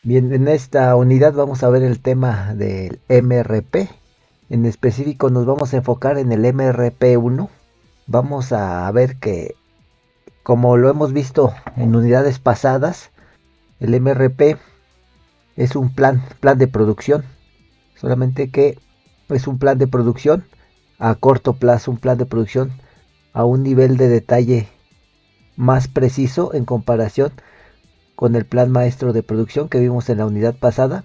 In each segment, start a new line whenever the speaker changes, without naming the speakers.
Bien, en esta unidad vamos a ver el tema del MRP. En específico nos vamos a enfocar en el MRP1. Vamos a ver que, como lo hemos visto en unidades pasadas, el MRP es un plan de producción. Solamente que es un plan de producción a corto plazo, un plan de producción a un nivel de detalle más preciso en comparación con el plan maestro de producción que vimos en la unidad pasada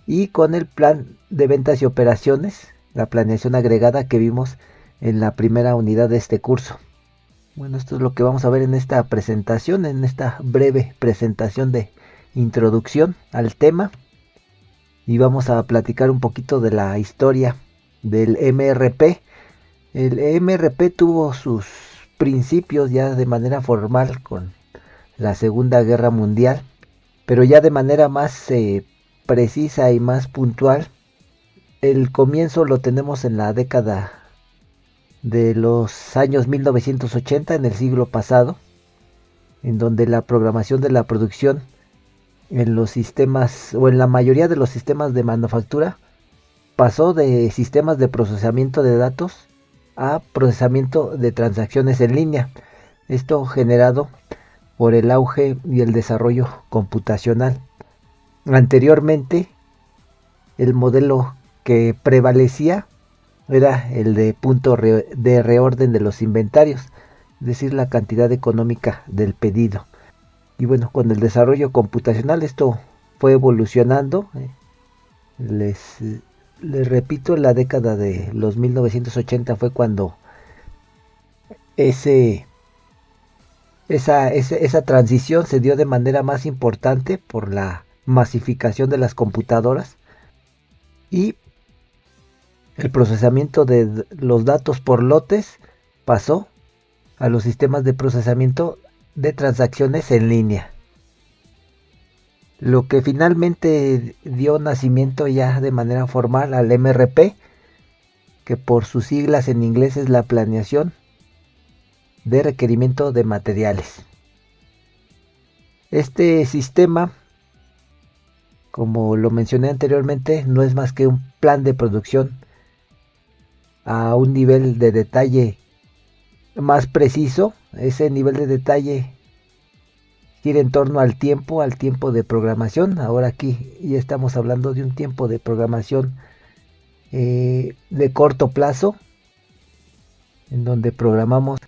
y con el plan de ventas y operaciones, la planeación agregada que vimos en la primera unidad de este curso. Bueno, esto es lo que vamos a ver en esta presentación, en esta breve presentación de introducción al tema, y vamos a platicar un poquito de la historia del MRP. El MRP tuvo sus principios ya de manera formal con la Segunda Guerra Mundial, pero ya de manera más precisa y más puntual. El comienzo lo tenemos en la década de los años 1980, en el siglo pasado, en donde la programación de la producción en los sistemas o en la mayoría de los sistemas de manufactura pasó de sistemas de procesamiento de datos a procesamiento de transacciones en línea. Esto generado por el auge y el desarrollo computacional. Anteriormente, el modelo que prevalecía era el de de reorden de los inventarios, es decir, la cantidad económica del pedido. Y bueno, con el desarrollo computacional esto fue evolucionando. Les, les repito, en la década de los 1980 fue cuando ese, esa transición se dio de manera más importante por la masificación de las computadoras y el procesamiento de los datos por lotes pasó a los sistemas de procesamiento de transacciones en línea. Lo que finalmente dio nacimiento ya de manera formal al MRP, que por sus siglas en inglés es la planeación de requerimiento de materiales. Este sistema, como lo mencioné anteriormente, no es más que un plan de producción a un nivel de detalle más preciso. Ese nivel de detalle gira en torno al tiempo de programación. Ahora aquí ya estamos hablando de un tiempo de programación de corto plazo, en donde programamos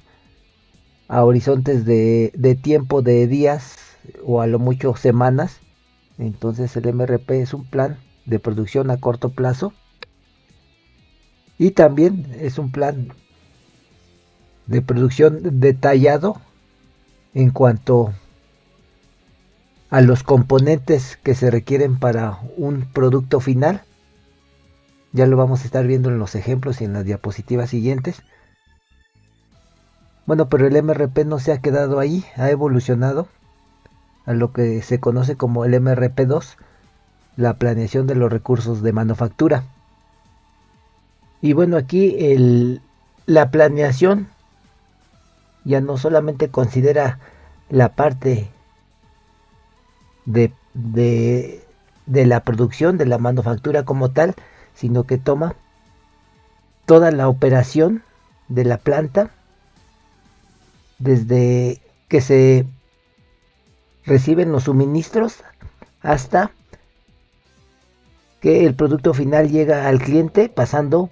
a horizontes de tiempo de días o a lo mucho semanas. Entonces el MRP es un plan de producción a corto plazo y también es un plan de producción detallado en cuanto a los componentes que se requieren para un producto final. Ya lo vamos a estar viendo en los ejemplos y en las diapositivas siguientes. Bueno, pero el MRP no se ha quedado ahí, ha evolucionado a lo que se conoce como el MRP2, la planeación de los recursos de manufactura. Y bueno, aquí la planeación ya no solamente considera la parte de la producción, de la manufactura como tal, sino que toma toda la operación de la planta desde que se reciben los suministros hasta que el producto final llega al cliente, pasando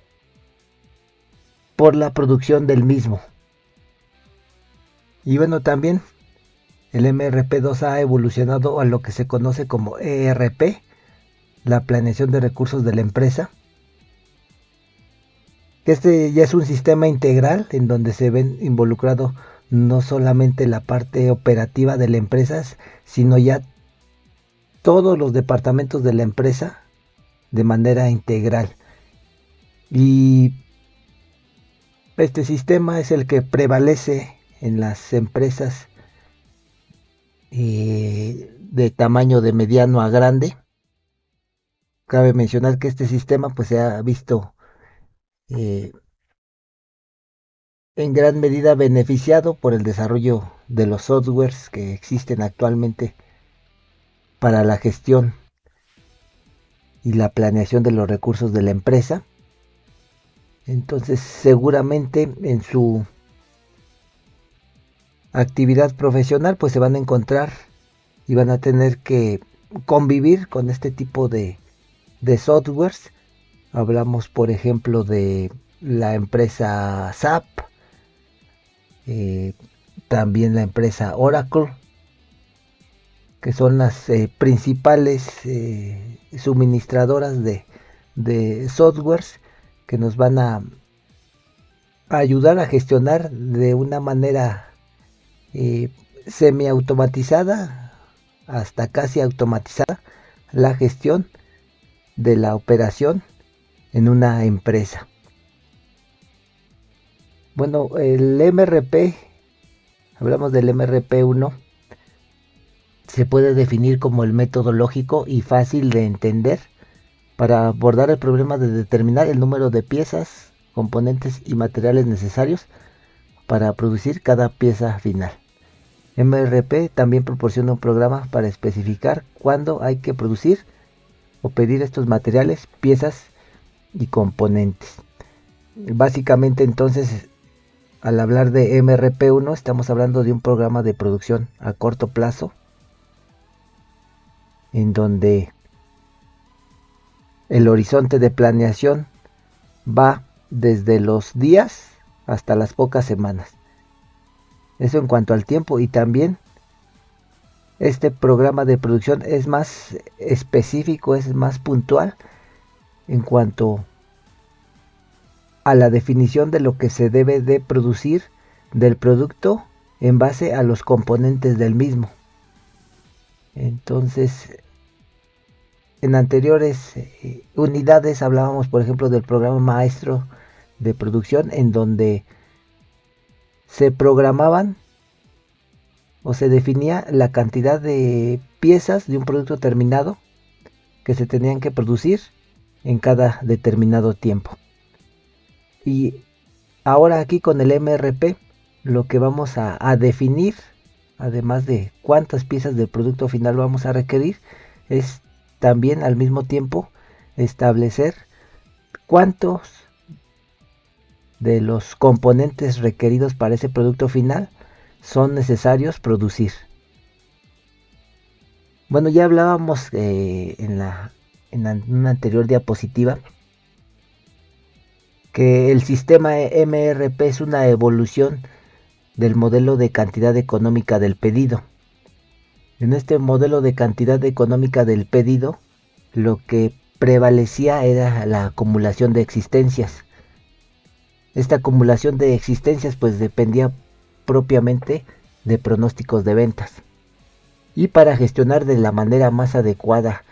por la producción del mismo. Y bueno, también el MRP2 ha evolucionado a lo que se conoce como ERP, la planeación de recursos de la empresa. Este ya es un sistema integral en donde se ven involucrado no solamente la parte operativa de la empresa, sino ya todos los departamentos de la empresa de manera integral. Y este sistema es el que prevalece en las empresas de tamaño de mediano a grande. Cabe mencionar que este sistema pues se ha visto eh, en gran medida beneficiado por el desarrollo de los softwares que existen actualmente para la gestión y la planeación de los recursos de la empresa. Entonces seguramente en su actividad profesional pues se van a encontrar y van a tener que convivir con este tipo de softwares. Hablamos por ejemplo de la empresa SAP, eh, también la empresa Oracle, que son las principales suministradoras de softwares que nos van a ayudar a gestionar de una manera eh, semiautomatizada hasta casi automatizada la gestión de la operación en una empresa. Bueno, el MRP, hablamos del MRP1, se puede definir como el método lógico y fácil de entender para abordar el problema de determinar el número de piezas, componentes y materiales necesarios para producir cada pieza final. MRP también proporciona un programa para especificar cuándo hay que producir o pedir estos materiales, piezas y componentes. Básicamente entonces, al hablar de MRP1 estamos hablando de un programa de producción a corto plazo en donde el horizonte de planeación va desde los días hasta las pocas semanas. Eso en cuanto al tiempo, y también este programa de producción es más específico, es más puntual en cuanto a la definición de lo que se debe de producir del producto en base a los componentes del mismo. Entonces, en anteriores unidades hablábamos, por ejemplo, del programa maestro de producción, en donde se programaban o se definía la cantidad de piezas de un producto terminado que se tenían que producir en cada determinado tiempo. Y ahora aquí con el MRP lo que vamos a definir, además de cuántas piezas del producto final vamos a requerir, es también al mismo tiempo establecer cuántos de los componentes requeridos para ese producto final son necesarios producir. Bueno, ya hablábamos en una anterior diapositiva que el sistema MRP es una evolución del modelo de cantidad económica del pedido. En este modelo de cantidad económica del pedido, lo que prevalecía era la acumulación de existencias. Esta acumulación de existencias pues dependía propiamente de pronósticos de ventas. Y para gestionar de la manera más adecuada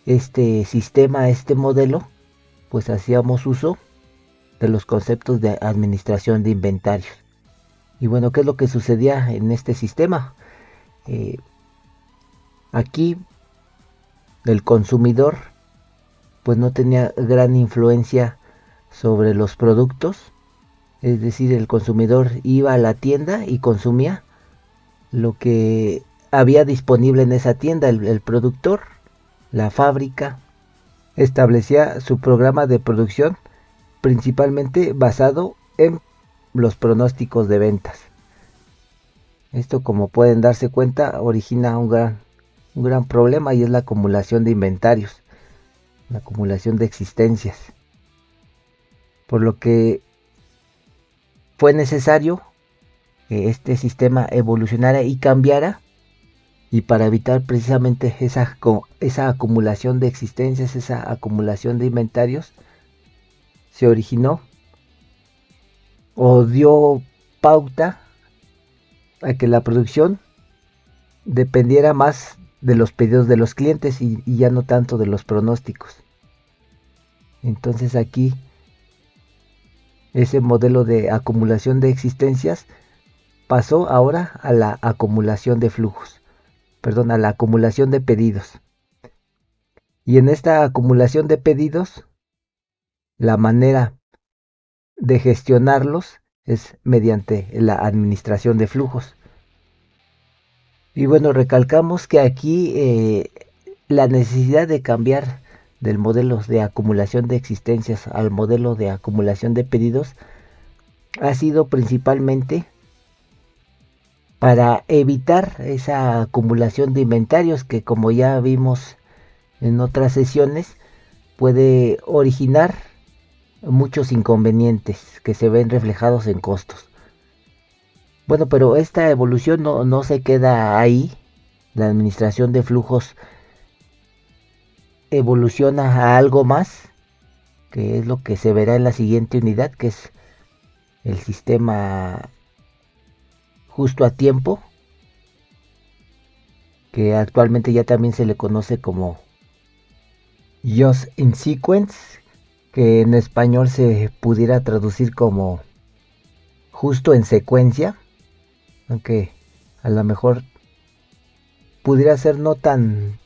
este sistema, este modelo, pues hacíamos uso de los conceptos de administración de inventarios. Y bueno, ¿qué es lo que sucedía en este sistema? Aquí el consumidor pues no tenía gran influencia sobre los productos, es decir, el consumidor iba a la tienda y consumía lo que había disponible en esa tienda. El productor, la fábrica, establecía su programa de producción principalmente basado en los pronósticos de ventas. Esto, como pueden darse cuenta, origina un gran problema, y es la acumulación de inventarios, la acumulación de existencias. Por lo que fue necesario que este sistema evolucionara y cambiara, y para evitar precisamente esa acumulación de existencias, esa acumulación de inventarios, se originó o dio pauta a que la producción dependiera más de los pedidos de los clientes y ya no tanto de los pronósticos. Entonces aquí ese modelo de acumulación de existencias pasó ahora a la acumulación de flujos, perdón, a la acumulación de pedidos. Y en esta acumulación de pedidos, la manera de gestionarlos es mediante la administración de flujos. Y bueno, recalcamos que aquí la necesidad de cambiar del modelo de acumulación de existencias al modelo de acumulación de pedidos ha sido principalmente para evitar esa acumulación de inventarios que, como ya vimos en otras sesiones, puede originar muchos inconvenientes que se ven reflejados en costos. Bueno, pero esta evolución no se queda ahí. La administración de flujos evoluciona a algo más, que es lo que se verá en la siguiente unidad, que es el sistema justo a tiempo, que actualmente ya también se le conoce como Just in Sequence, que en español se pudiera traducir como justo en secuencia, aunque a lo mejor pudiera ser no tan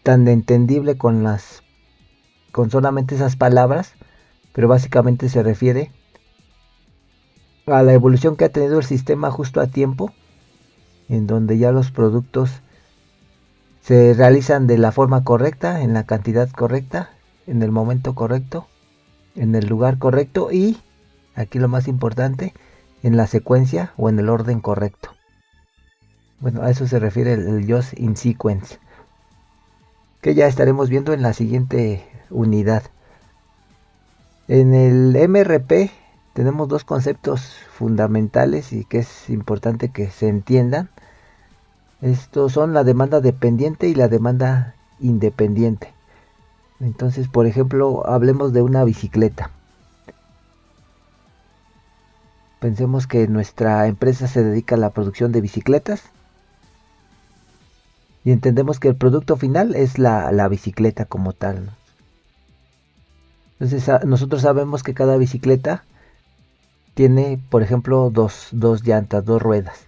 entendible con solamente esas palabras, pero básicamente se refiere a la evolución que ha tenido el sistema justo a tiempo, en donde ya los productos se realizan de la forma correcta, en la cantidad correcta, en el momento correcto, en el lugar correcto y, aquí lo más importante, en la secuencia o en el orden correcto. Bueno, a eso se refiere el Just in Sequence, que ya estaremos viendo en la siguiente unidad. En el MRP tenemos dos conceptos fundamentales y que es importante que se entiendan. Estos son la demanda dependiente y la demanda independiente. Entonces, por ejemplo, hablemos de una bicicleta. Pensemos que nuestra empresa se dedica a la producción de bicicletas y entendemos que el producto final es la bicicleta como tal, ¿no? Entonces, nosotros sabemos que cada bicicleta tiene, por ejemplo, dos llantas, dos ruedas.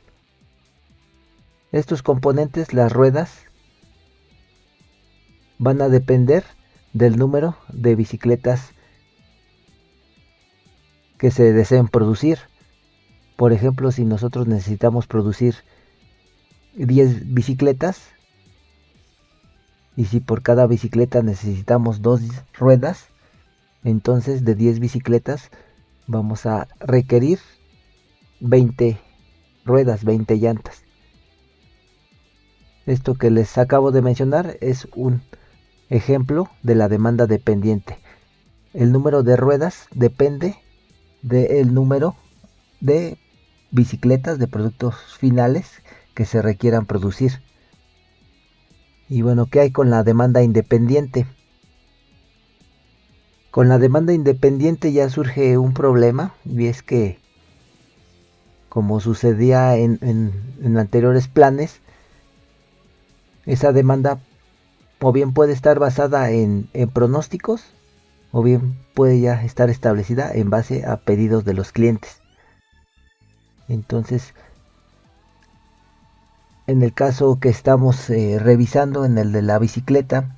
Estos componentes, las ruedas, van a depender del número de bicicletas que se deseen producir. Por ejemplo, si nosotros necesitamos producir 10 bicicletas y si por cada bicicleta necesitamos 2 ruedas, entonces de 10 bicicletas vamos a requerir 20 ruedas, 20 llantas. Esto que les acabo de mencionar es un ejemplo de la demanda dependiente. El número de ruedas depende del número de bicicletas, de productos finales que se requieran producir. Y bueno, ¿qué hay con la demanda independiente? Con la demanda independiente ya surge un problema, y es que, como sucedía en anteriores planes, esa demanda o bien puede estar basada en pronósticos, o bien puede ya estar establecida en base a pedidos de los clientes. Entonces, en el caso que estamos revisando, en el de la bicicleta,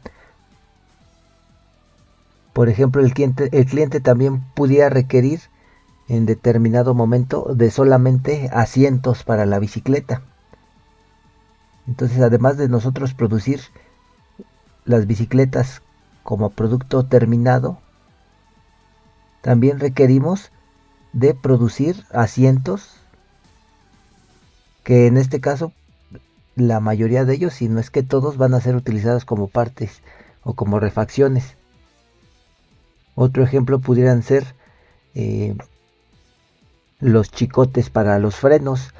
por ejemplo, el cliente también pudiera requerir en determinado momento de solamente asientos para la bicicleta. Entonces, además de nosotros producir las bicicletas como producto terminado, también requerimos de producir asientos, que en este caso la mayoría de ellos, si no es que todos, van a ser utilizados como partes o como refacciones. Otro ejemplo pudieran ser eh, los chicotes para los frenos.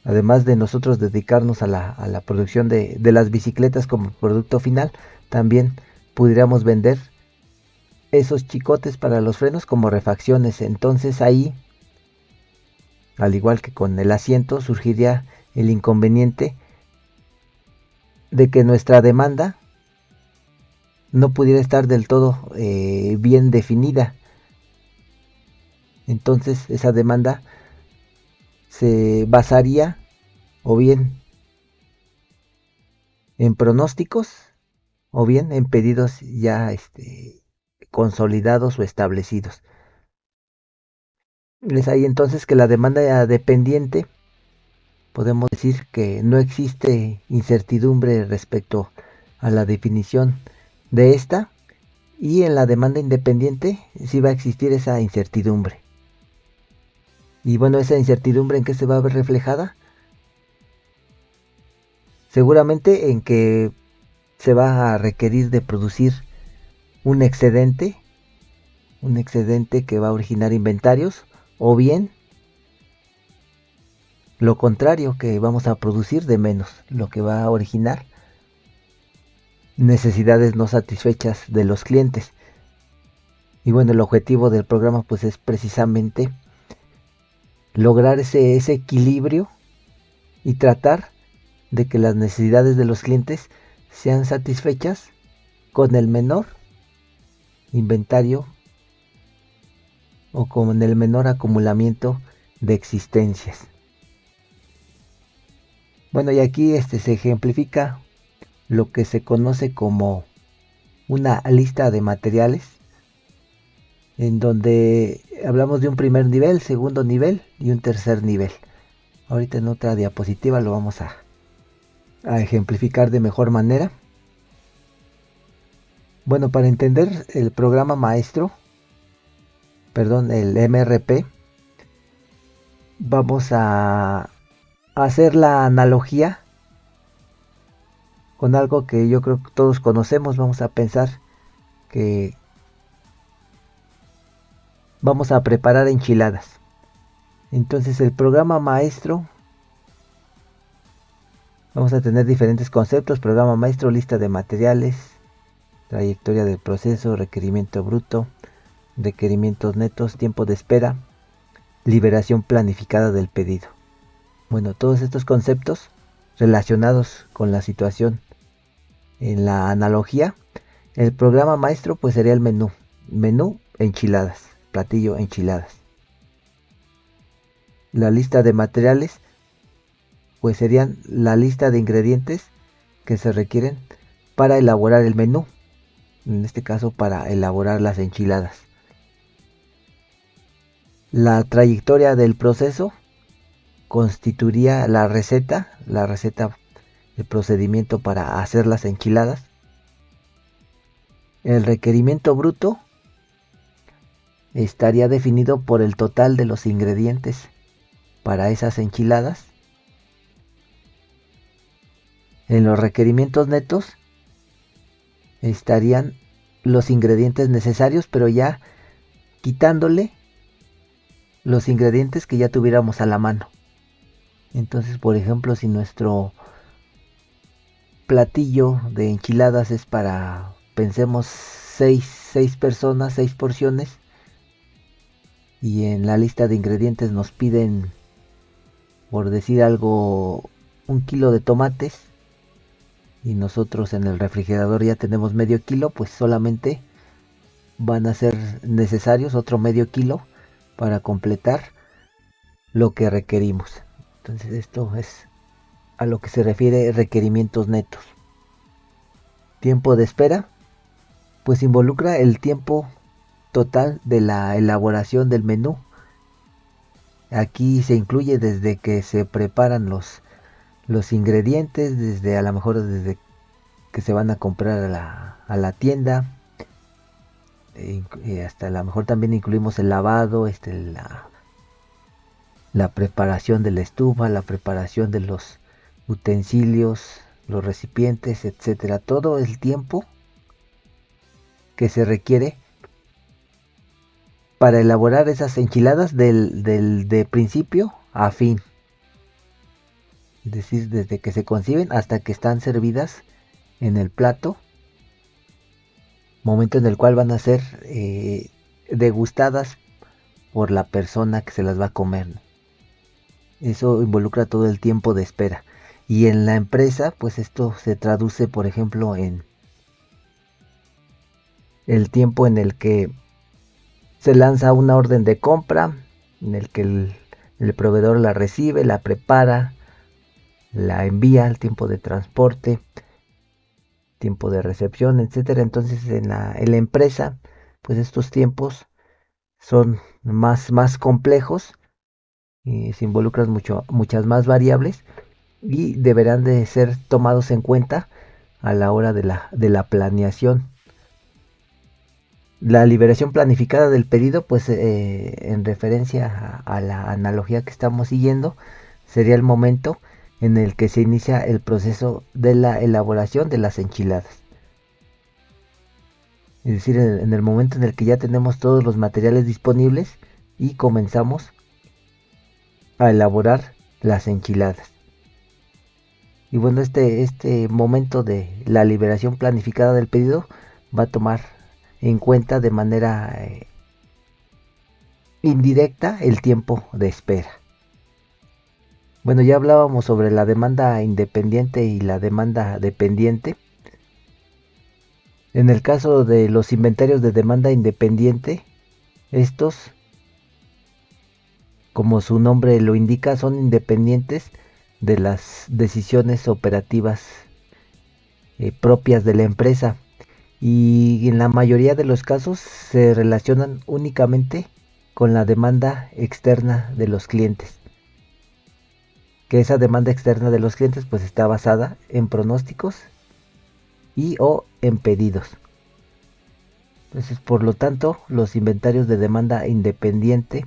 Además de nosotros dedicarnos a la producción de las bicicletas como producto final, también pudiéramos vender esos chicotes para los frenos como refacciones. Entonces ahí, al igual que con el asiento, surgiría el inconveniente de que nuestra demanda no pudiera estar del todo bien definida. Entonces esa demanda se basaría o bien en pronósticos o bien en pedidos ya consolidados o establecidos. Es ahí entonces que la demanda dependiente podemos decir que no existe incertidumbre respecto a la definición de esta, y en la demanda independiente sí va a existir esa incertidumbre. Y bueno, esa incertidumbre, ¿en qué se va a ver reflejada? Seguramente en que se va a requerir de producir un excedente que va a originar inventarios, o bien lo contrario, que vamos a producir de menos, lo que va a originar necesidades no satisfechas de los clientes. Y bueno, el objetivo del programa pues es precisamente lograr ese equilibrio y tratar de que las necesidades de los clientes sean satisfechas con el menor inventario o con el menor acumulamiento de existencias. Bueno, y aquí se ejemplifica lo que se conoce como una lista de materiales, en donde hablamos de un primer nivel, segundo nivel y un tercer nivel. Ahorita en otra diapositiva lo vamos a ejemplificar de mejor manera. Bueno, para entender el programa maestro, el MRP, vamos a hacer la analogía con algo que yo creo que todos conocemos. Vamos a pensar que vamos a preparar enchiladas. Entonces el programa maestro, vamos a tener diferentes conceptos: programa maestro, lista de materiales, trayectoria del proceso, requerimiento bruto, requerimientos netos, tiempo de espera, liberación planificada del pedido. Bueno, todos estos conceptos relacionados con la situación en la analogía, el programa maestro pues sería el menú enchiladas, platillo enchiladas. La lista de materiales pues serían la lista de ingredientes que se requieren para elaborar el menú, en este caso para elaborar las enchiladas. La trayectoria del proceso constituiría la receta, el procedimiento para hacer las enchiladas. El requerimiento bruto estaría definido por el total de los ingredientes para esas enchiladas. En los requerimientos netos estarían los ingredientes necesarios, pero ya quitándole los ingredientes que ya tuviéramos a la mano. Entonces, por ejemplo, si nuestro platillo de enchiladas es para, pensemos, 6 personas, 6 porciones, y en la lista de ingredientes nos piden, por decir algo, 1 kilo de tomates, y nosotros en el refrigerador ya tenemos medio kilo, pues solamente van a ser necesarios otro medio kilo para completar lo que requerimos. Entonces esto es a lo que se refiere requerimientos netos. Tiempo de espera, pues involucra el tiempo total de la elaboración del menú. Aquí se incluye desde que se preparan los ingredientes, desde a lo mejor desde que se van a comprar a la tienda, hasta a lo mejor también incluimos el lavado, la preparación de la estufa, la preparación de los utensilios, los recipientes, etcétera. Todo el tiempo que se requiere para elaborar esas enchiladas de principio a fin. Es decir, desde que se conciben hasta que están servidas en el plato, momento en el cual van a ser degustadas por la persona que se las va a comer. Eso involucra todo el tiempo de espera. Y en la empresa, pues esto se traduce, por ejemplo, en el tiempo en el que se lanza una orden de compra, en el que el proveedor la recibe, la prepara, la envía, el tiempo de transporte, tiempo de recepción, etcétera. Entonces en la empresa, pues estos tiempos son más complejos, se involucran muchas más variables y deberán de ser tomados en cuenta a la hora de la planeación. La liberación planificada del pedido, pues en referencia a la analogía que estamos siguiendo, sería el momento en el que se inicia el proceso de la elaboración de las enchiladas. Es decir, en el momento en el que ya tenemos todos los materiales disponibles y comenzamos a elaborar las enchiladas. Y bueno, este momento de la liberación planificada del pedido va a tomar en cuenta de manera indirecta el tiempo de espera. Bueno, ya hablábamos sobre la demanda independiente y la demanda dependiente. En el caso de los inventarios de demanda independiente, estos, como su nombre lo indica, son independientes de las decisiones operativas propias de la empresa y en la mayoría de los casos se relacionan únicamente con la demanda externa de los clientes. Que esa demanda externa de los clientes pues está basada en pronósticos y o en pedidos. Entonces, por lo tanto, los inventarios de demanda independiente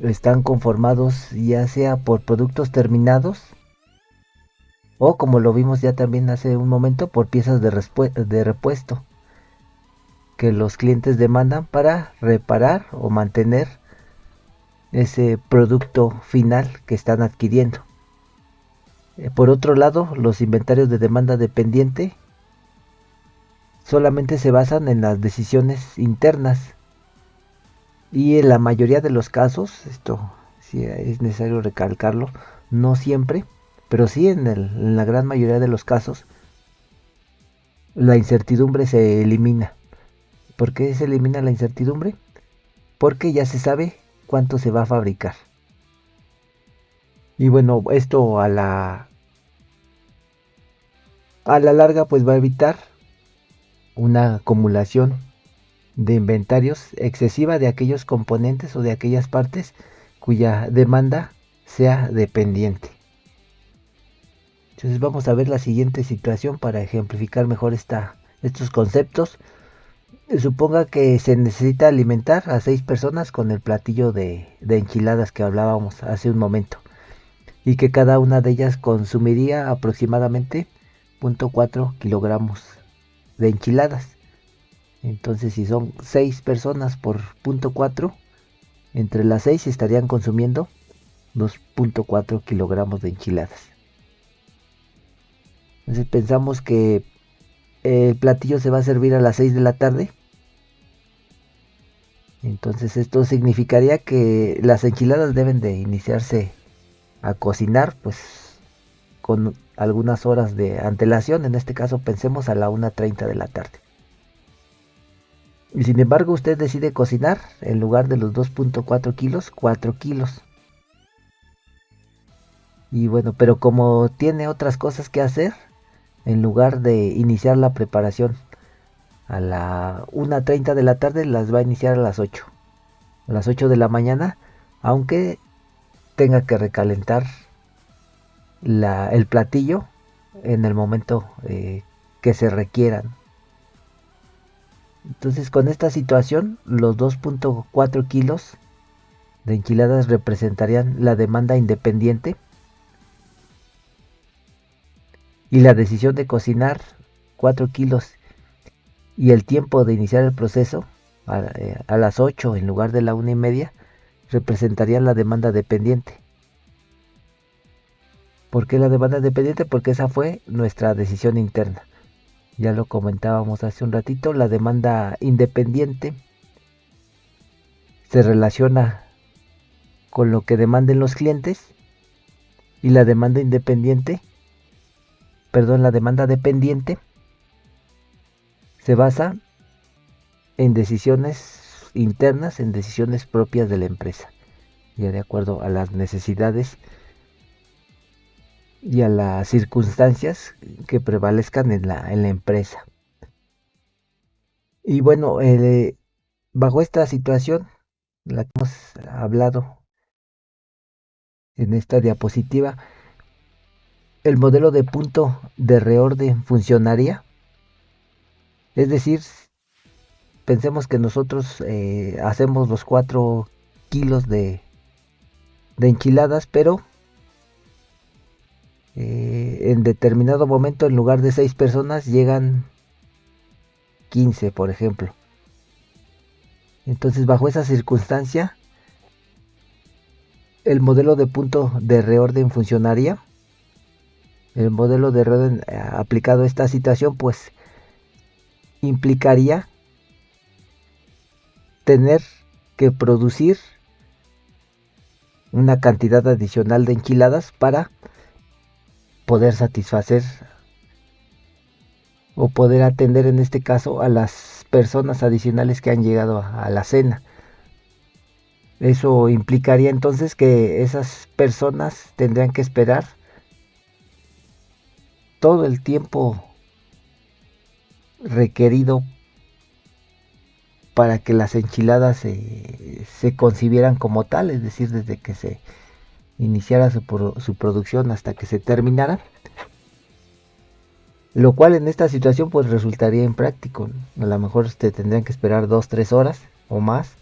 están conformados ya sea por productos terminados o como lo vimos ya también hace un momento por piezas de repuesto que los clientes demandan para reparar o mantener ese producto final que están adquiriendo. Por otro lado, los inventarios de demanda dependiente solamente se basan en las decisiones internas y en la mayoría de los casos, esto sí es necesario recalcarlo, no siempre, pero sí en la gran mayoría de los casos, la incertidumbre se elimina. ¿Por qué se elimina la incertidumbre? Porque ya se sabe cuánto se va a fabricar. Y bueno, esto a la larga pues va a evitar una acumulación de inventarios excesiva de aquellos componentes o de aquellas partes cuya demanda sea dependiente. Entonces vamos a ver la siguiente situación para ejemplificar mejor estos conceptos. Suponga que se necesita alimentar a 6 personas con el platillo de enchiladas que hablábamos hace un momento y que cada una de ellas consumiría aproximadamente 0.4 kilogramos de enchiladas. Entonces si son 6 personas por 0.4, entre las 6 estarían consumiendo 2.4 kilogramos de enchiladas. Entonces pensamos que el platillo se va a servir a las 6 de la tarde. Entonces esto significaría que las enchiladas deben de iniciarse a cocinar pues con algunas horas de antelación. En este caso pensemos a la 1:30 de la tarde. Y sin embargo usted decide cocinar en lugar de los 2.4 kilos, 4 kilos. Y bueno, pero como tiene otras cosas que hacer, en lugar de iniciar la preparación a la 1:30 de la tarde, las va a iniciar a las 8. A las 8 de la mañana, aunque tenga que recalentar el platillo en el momento que se requieran. Entonces con esta situación los 2.4 kilos de enchiladas representarían la demanda independiente y la decisión de cocinar 4 kilos y el tiempo de iniciar el proceso a las 8 en lugar de la 1:30 representarían la demanda dependiente. ¿Por qué la demanda dependiente? Porque esa fue nuestra decisión interna. Ya lo comentábamos hace un ratito, la demanda independiente se relaciona con lo que demanden los clientes y la demanda independiente, perdón, la demanda dependiente se basa en decisiones internas, en decisiones propias de la empresa, ya de acuerdo a las necesidades y a las circunstancias que prevalezcan en la empresa. Y bueno, bajo esta situación, la que hemos hablado en esta diapositiva, el modelo de punto de reorden funcionaría. Es decir, pensemos que nosotros hacemos los 4 kilos de enchiladas, pero en determinado momento, en lugar de 6 personas, llegan 15, por ejemplo. Entonces, bajo esa circunstancia, el modelo de punto de reorden funcionaría. El modelo de reorden aplicado a esta situación, pues implicaría tener que producir una cantidad adicional de enchiladas para poder satisfacer o poder atender en este caso a las personas adicionales que han llegado a la cena. Eso implicaría entonces que esas personas tendrían que esperar todo el tiempo requerido para que las enchiladas se concibieran como tal, es decir, desde que se iniciara su producción hasta que se terminara, lo cual en esta situación pues resultaría impráctico. A lo mejor tendrían que esperar 2-3 horas o más,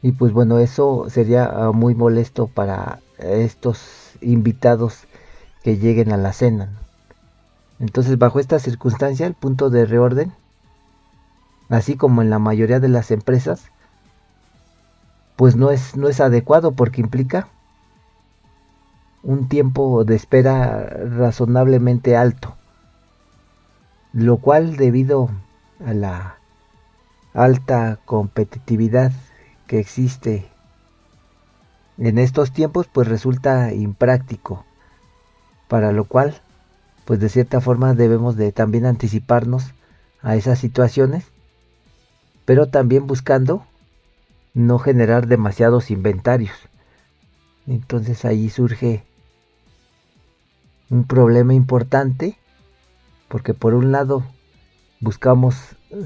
y pues bueno, eso sería muy molesto para estos invitados que lleguen a la cena. Entonces, bajo esta circunstancia, el punto de reorden, así como en la mayoría de las empresas, pues no es adecuado, porque implica un tiempo de espera razonablemente alto, lo cual, debido a la alta competitividad que existe en estos tiempos, pues resulta impráctico, para lo cual pues de cierta forma debemos de también anticiparnos a esas situaciones, pero también buscando no generar demasiados inventarios. Entonces ahí surge un problema importante, porque por un lado buscamos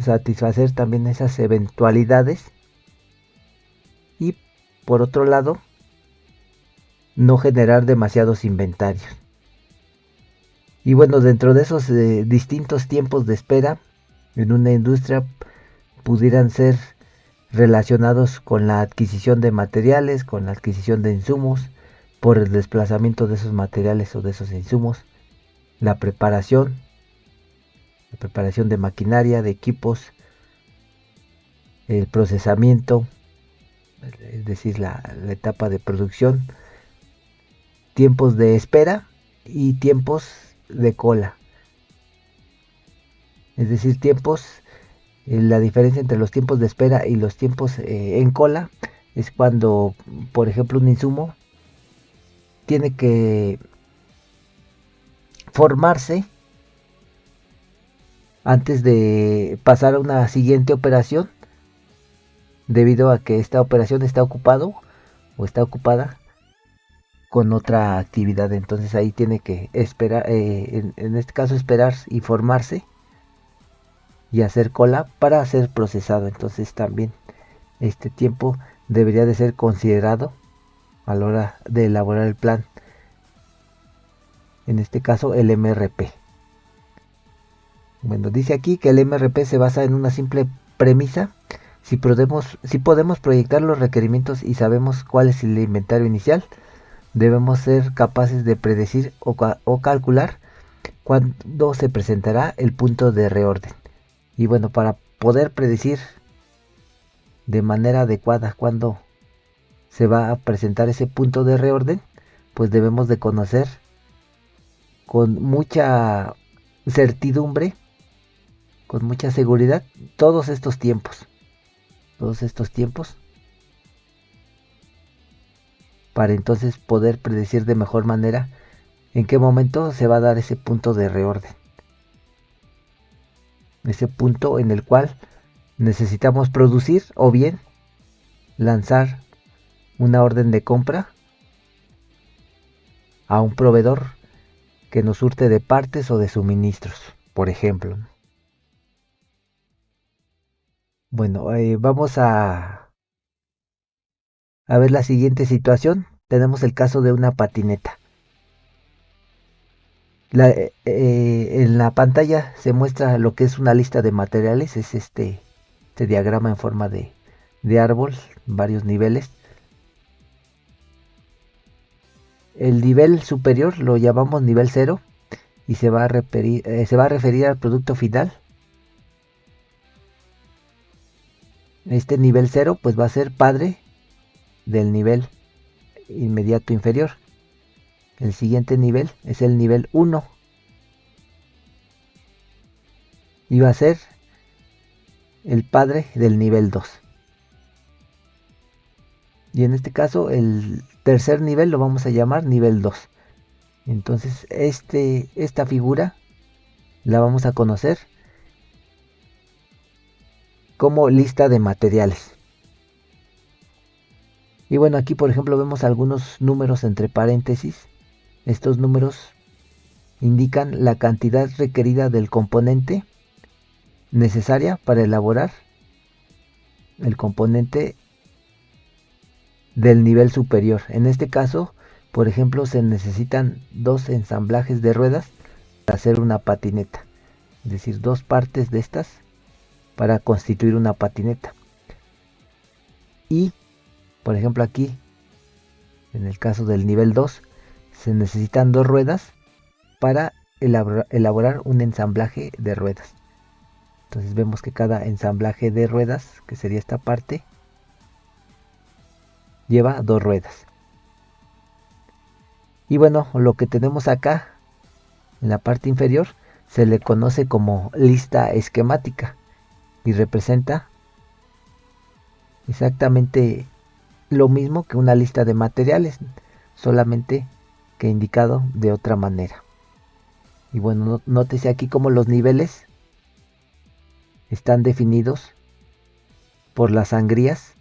satisfacer también esas eventualidades, y por otro lado no generar demasiados inventarios. Y bueno, dentro de esos distintos tiempos de espera en una industria, pudieran ser relacionados con la adquisición de materiales, con la adquisición de insumos, por el desplazamiento de esos materiales o de esos insumos, la preparación de maquinaria, de equipos, el procesamiento, es decir, la etapa de producción, tiempos de espera y tiempos de cola. Es decir, la diferencia entre los tiempos de espera y los tiempos en cola es cuando, por ejemplo, un insumo tiene que formarse antes de pasar a una siguiente operación, debido a que esta operación está ocupado o está ocupada con otra actividad. Entonces ahí tiene que esperar, en este caso esperar y formarse y hacer cola para ser procesado. Entonces también este tiempo debería de ser considerado a la hora de elaborar el plan, en este caso el MRP. Bueno, dice aquí que el MRP se basa en una simple premisa. Si podemos proyectar los requerimientos y sabemos cuál es el inventario inicial, debemos ser capaces de predecir o calcular cuándo se presentará el punto de reorden. Y bueno, para poder predecir de manera adecuada cuándo se va a presentar ese punto de reorden, pues debemos de conocer con mucha certidumbre, con mucha seguridad, todos estos tiempos. Todos estos tiempos, para entonces poder predecir de mejor manera en qué momento se va a dar ese punto de reorden. Ese punto en el cual necesitamos producir o bien lanzar una orden de compra a un proveedor que nos surte de partes o de suministros, por ejemplo. Bueno, vamos a ver la siguiente situación. tenemos el caso de una patineta. En la pantalla se muestra lo que es una lista de materiales, es este diagrama en forma de árbol, varios niveles. El nivel superior lo llamamos nivel 0 y se va a referir al producto final. Este nivel 0 pues va a ser padre del nivel inmediato inferior. El siguiente nivel es el nivel 1 y va a ser el padre del nivel 2. Y en este caso el tercer nivel lo vamos a llamar nivel 2. Entonces esta figura la vamos a conocer como lista de materiales. Y bueno, aquí por ejemplo vemos algunos números entre paréntesis. Estos números indican la cantidad requerida del componente necesaria para elaborar el componente del nivel superior. En este caso, por ejemplo, se necesitan 2 ensamblajes de ruedas para hacer una patineta. Es decir, 2 partes de estas para constituir una patineta. Y, por ejemplo, aquí, en el caso del nivel 2, se necesitan 2 ruedas para elaborar un ensamblaje de ruedas. Entonces vemos que cada ensamblaje de ruedas, que sería esta parte, lleva 2 ruedas. Y bueno, lo que tenemos acá en la parte inferior se le conoce como lista esquemática y representa exactamente lo mismo que una lista de materiales, solamente que indicado de otra manera. Y bueno, nótese aquí como los niveles están definidos por las sangrías,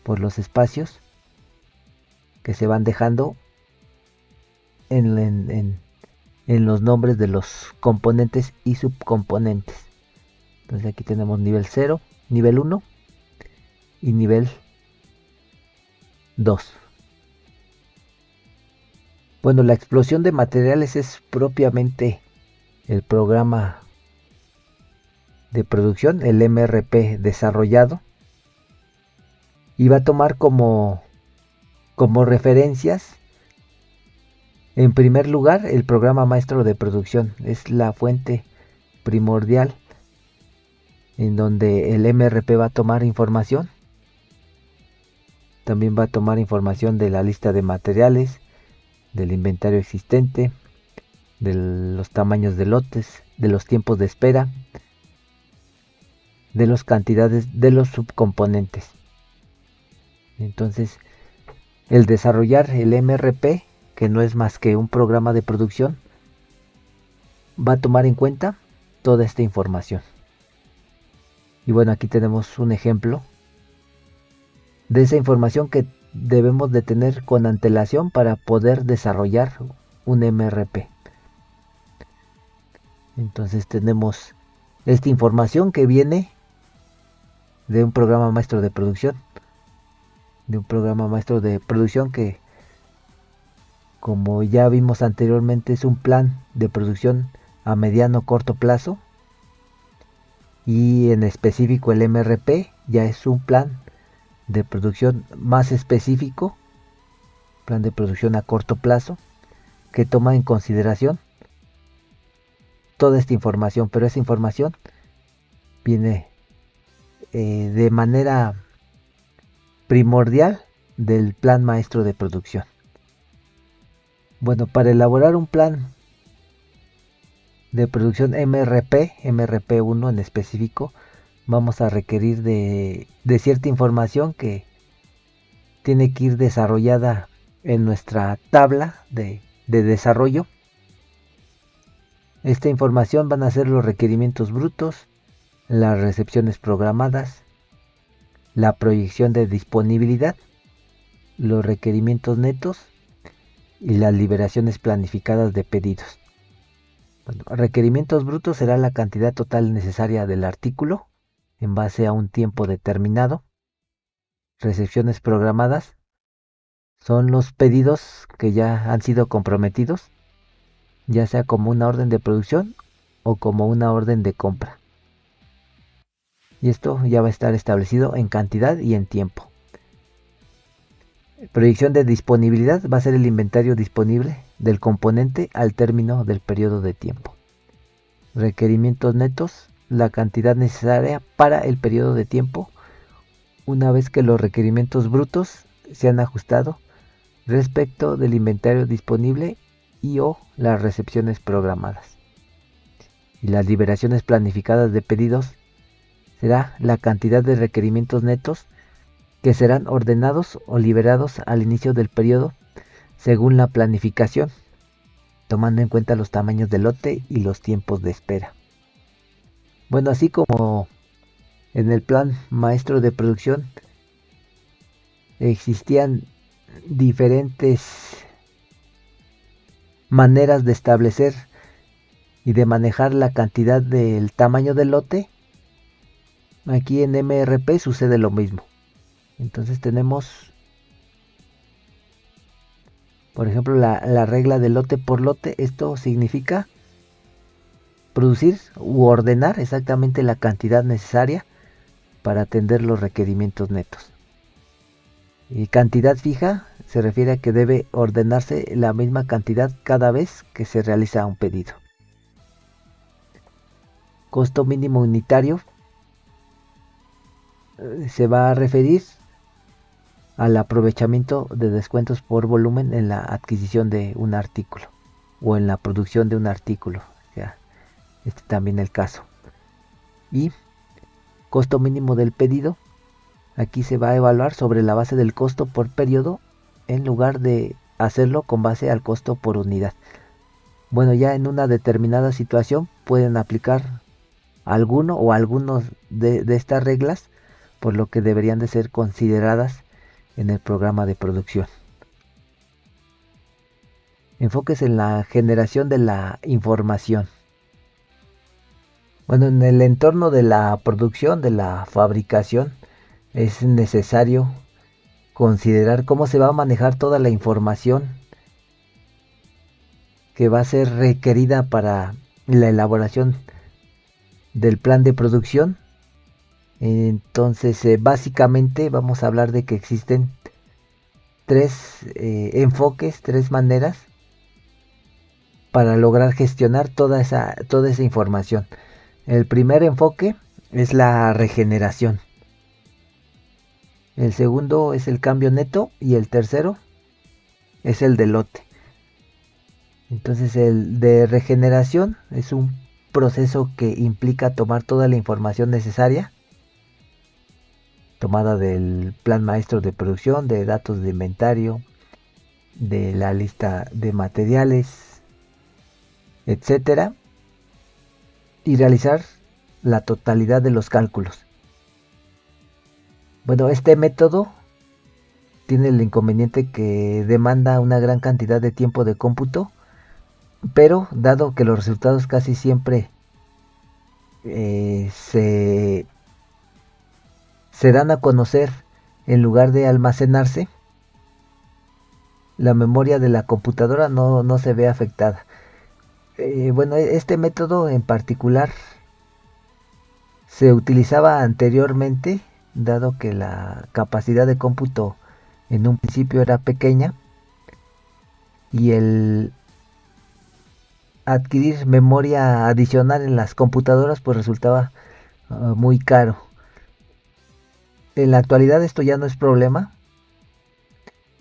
por los espacios que se van dejando en los nombres de los componentes y subcomponentes. Entonces aquí tenemos nivel 0, nivel 1 y nivel 2. Bueno, la explosión de materiales es propiamente el programa de producción, el MRP desarrollado, y va a tomar como referencias, en primer lugar, el programa maestro de producción. Es la fuente primordial en donde el MRP va a tomar información. También va a tomar información de la lista de materiales, del inventario existente, de los tamaños de lotes, de los tiempos de espera, de las cantidades de los subcomponentes. Entonces, el desarrollar el MRP, que no es más que un programa de producción, va a tomar en cuenta toda esta información. Y bueno, aquí tenemos un ejemplo de esa información que debemos de tener con antelación para poder desarrollar un MRP. Entonces tenemos esta información que viene de un programa maestro de producción. Que, como ya vimos anteriormente, es un plan de producción a mediano corto plazo. Y en específico el MRP ya es un plan de producción más específico, plan de producción a corto plazo, que toma en consideración toda esta información, pero esa información viene de manera primordial del plan maestro de producción. Bueno, para elaborar un plan de producción MRP1 en específico, vamos a requerir de cierta información que tiene que ir desarrollada en nuestra tabla de desarrollo. Esta información van a ser los requerimientos brutos, las recepciones programadas, la proyección de disponibilidad, los requerimientos netos y las liberaciones planificadas de pedidos. Bueno, requerimientos brutos será la cantidad total necesaria del artículo en base a un tiempo determinado. Recepciones programadas son los pedidos que ya han sido comprometidos, ya sea como una orden de producción o como una orden de compra. Y esto ya va a estar establecido en cantidad y en tiempo. Proyección de disponibilidad va a ser el inventario disponible del componente al término del periodo de tiempo. Requerimientos netos, la cantidad necesaria para el periodo de tiempo una vez que los requerimientos brutos se han ajustado respecto del inventario disponible y o las recepciones programadas. Y las liberaciones planificadas de pedidos será la cantidad de requerimientos netos que serán ordenados o liberados al inicio del periodo según la planificación, tomando en cuenta los tamaños del lote y los tiempos de espera. Bueno, así como en el plan maestro de producción existían diferentes maneras de establecer y de manejar la cantidad del tamaño del lote, aquí en MRP sucede lo mismo. Entonces tenemos, por ejemplo, la regla de lote por lote. Esto significa producir u ordenar exactamente la cantidad necesaria para atender los requerimientos netos. Y cantidad fija se refiere a que debe ordenarse la misma cantidad cada vez que se realiza un pedido. Costo mínimo unitario se va a referir al aprovechamiento de descuentos por volumen en la adquisición de un artículo o en la producción de un artículo. O sea, este también el caso. Y costo mínimo del pedido, aquí se va a evaluar sobre la base del costo por periodo en lugar de hacerlo con base al costo por unidad. Bueno, ya en una determinada situación pueden aplicar alguno o algunos de estas reglas, por lo que deberían de ser consideradas en el programa de producción. Enfoques en la generación de la información. Bueno, en el entorno de la producción, de la fabricación, es necesario considerar cómo se va a manejar toda la información que va a ser requerida para la elaboración del plan de producción. Entonces, básicamente vamos a hablar de que existen tres enfoques, tres maneras para lograr gestionar toda esa información. El primer enfoque es la regeneración. El segundo es el cambio neto y el tercero es el de lote. Entonces el de regeneración es un proceso que implica tomar toda la información necesaria, tomada del plan maestro de producción, de datos de inventario, de la lista de materiales, etcétera, y realizar la totalidad de los cálculos. Bueno, este método tiene el inconveniente que demanda una gran cantidad de tiempo de cómputo, pero dado que los resultados casi siempre se dan a conocer en lugar de almacenarse, la memoria de la computadora no se ve afectada. Bueno, este método en particular se utilizaba anteriormente, dado que la capacidad de cómputo en un principio era pequeña y el adquirir memoria adicional en las computadoras pues resultaba muy caro. En la actualidad esto ya no es problema,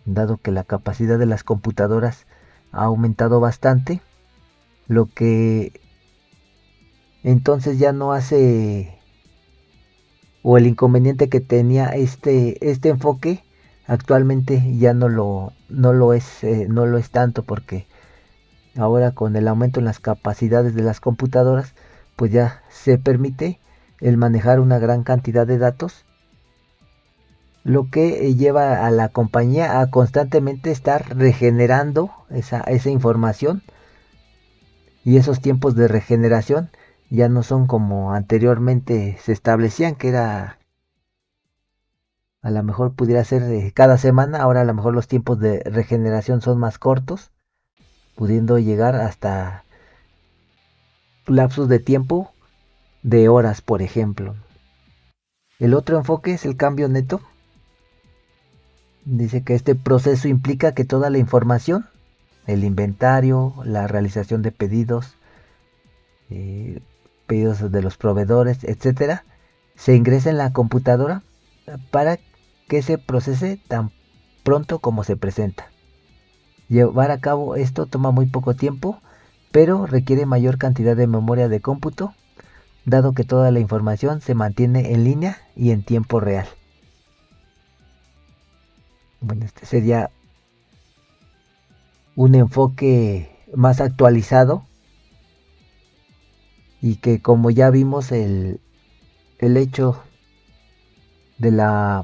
dado que la capacidad de las computadoras ha aumentado bastante, lo que entonces ya no hace, o el inconveniente que tenía este enfoque actualmente ya no lo es tanto, porque ahora con el aumento en las capacidades de las computadoras pues ya se permite el manejar una gran cantidad de datos, lo que lleva a la compañía a constantemente estar regenerando esa información, y esos tiempos de regeneración ya no son como anteriormente se establecían, que era A lo mejor pudiera ser cada semana, ahora a lo mejor los tiempos de regeneración son más cortos, pudiendo llegar hasta lapsos de tiempo de horas, por ejemplo. El otro enfoque es el cambio neto. Dice que este proceso implica que toda la información, el inventario, la realización de pedidos, eh, pedidos de los proveedores, etcétera, se ingresa en la computadora para que se procese tan pronto como se presenta. Llevar a cabo esto toma muy poco tiempo, pero requiere mayor cantidad de memoria de cómputo, dado que toda la información se mantiene en línea y en tiempo real. Bueno, este sería un enfoque más actualizado y que, como ya vimos, el hecho de la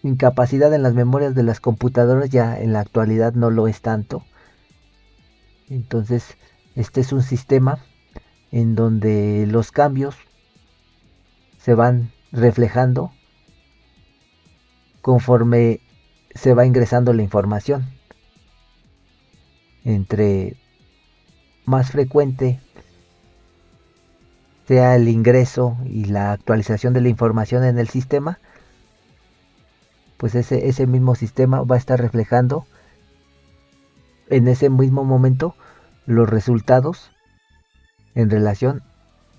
incapacidad en las memorias de las computadoras ya en la actualidad no lo es tanto. Entonces, este es un sistema en donde los cambios se van reflejando conforme se va ingresando la información. Entre más frecuente sea el ingreso y la actualización de la información en el sistema, pues ese mismo sistema va a estar reflejando en ese mismo momento los resultados en relación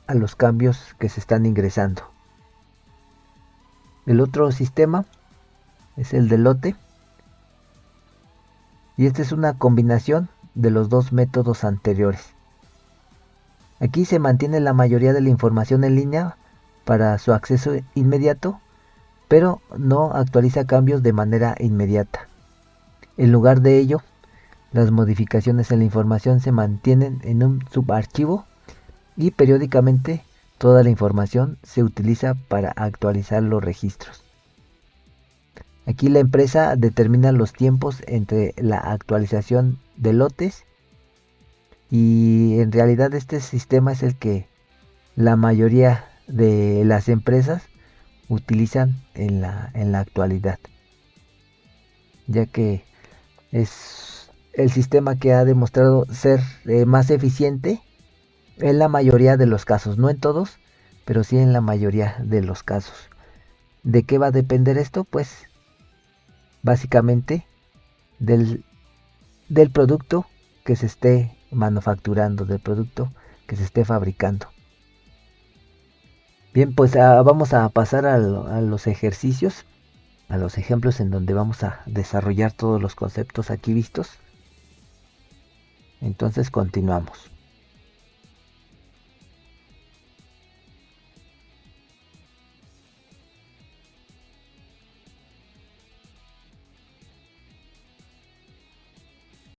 a los cambios que se están ingresando. El otro sistema es el de lote, y esta es una combinación de los dos métodos anteriores. Aquí se mantiene la mayoría de la información en línea para su acceso inmediato, pero no actualiza cambios de manera inmediata. En lugar de ello, las modificaciones en la información se mantienen en un subarchivo y periódicamente toda la información se utiliza para actualizar los registros. Aquí la empresa determina los tiempos entre la actualización de lotes, y en realidad este sistema es el que la mayoría de las empresas utilizan en la actualidad, ya que es el sistema que ha demostrado ser más eficiente en la mayoría de los casos, no en todos, pero sí en la mayoría de los casos. ¿De qué va a depender esto? Pues básicamente del, del producto que se esté manufacturando, del producto que se esté fabricando. Bien, pues vamos a pasar a los ejercicios, a los ejemplos en donde vamos a desarrollar todos los conceptos aquí vistos. Entonces continuamos.